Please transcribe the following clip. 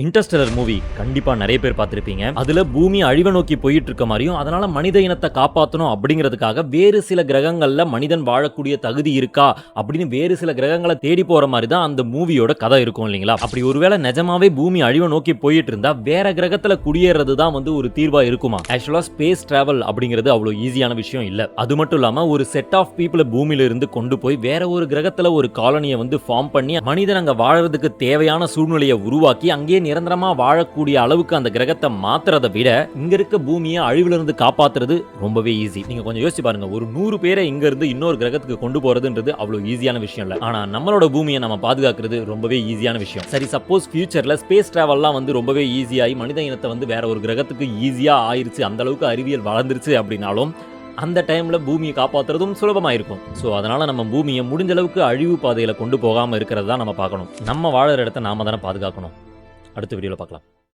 Interstellar movie கண்டிப்பா நிறைய பேர் பார்த்திருப்பீங்க. அதுல பூமி அழிவை நோக்கி போயிட்டு இருக்க மாதிரியும், அதனால மனித இனத்தை காப்பாற்றணும் அப்படிங்கிறதுக்காக வேறு சில கிரகங்கள்ல மனிதன் வாழக்கூடிய தகுதி இருக்கா அப்படின்னு வேறு சில கிரகங்களை தேடி போற மாதிரி தான் அந்த மூவியோட கதை இருக்கும் இல்லைங்களா? அப்படி ஒருவேளை நிஜமாவே பூமி அழிவை நோக்கி போயிட்டு இருந்தா வேற கிரகத்துல குடியேறது தான் வந்து ஒரு தீர்வா இருக்குமா? ஆக்சுவலா ஸ்பேஸ் டிராவல் அப்படிங்கிறது அவ்வளவு ஈஸியான விஷயம் இல்ல. அது மட்டும் இல்லாம ஒரு செட் ஆஃப் பீப்புளை பூமியில இருந்து கொண்டு போய் வேற ஒரு கிரகத்துல ஒரு காலனியை வந்து ஃபார்ம் பண்ணி மனிதன் அங்க வாழறதுக்கு தேவையான சூழ்நிலையை உருவாக்கி அங்கே நிரந்தரமா வாழக்கூடிய அளவுக்கு அந்த கிரகத்தை மாத்துறதை விட இங்க இருக்க பூமியை அழிவுல இருந்து காப்பாத்துறது ரொம்பவே ஈஸி. நீங்க கொஞ்சம் யோசிச்சு பாருங்க, ஒரு 100 பேரை இங்க இருந்து இன்னொரு கிரகத்துக்கு கொண்டு போறதுன்றது அவ்வளவு ஈஸியான விஷயம் இல்ல. ஆனா நம்மளோட பூமியை நம்ம பாதுகாக்கிறது ரொம்பவே ஈஸியான விஷயம். சரி, சப்போஸ் ஃபியூச்சர்ல ஸ்பேஸ் டிராவல்லாம் வந்து ரொம்பவே ஈஸியாகி மனித இனத்தை வந்து வேற ஒரு கிரகத்துக்கு ஈஸியா ஆயிருச்சு, அந்த அளவுக்கு அறிவியல் வளர்ந்துருச்சு அப்படின்னாலும் அந்த டைம்ல பூமியை காப்பாற்றுறதும் சுலபமாயிருக்கும். ஸோ அதனால நம்ம பூமியை முடிஞ்ச அளவுக்கு அழிவு பாதையில கொண்டு போகாம இருக்கிறது தான் நம்ம பார்க்கணும். நம்ம வாழற இடத்த நாம தானே பாதுகாக்கணும். அடுத்த வீடியோல பார்க்கலாம்.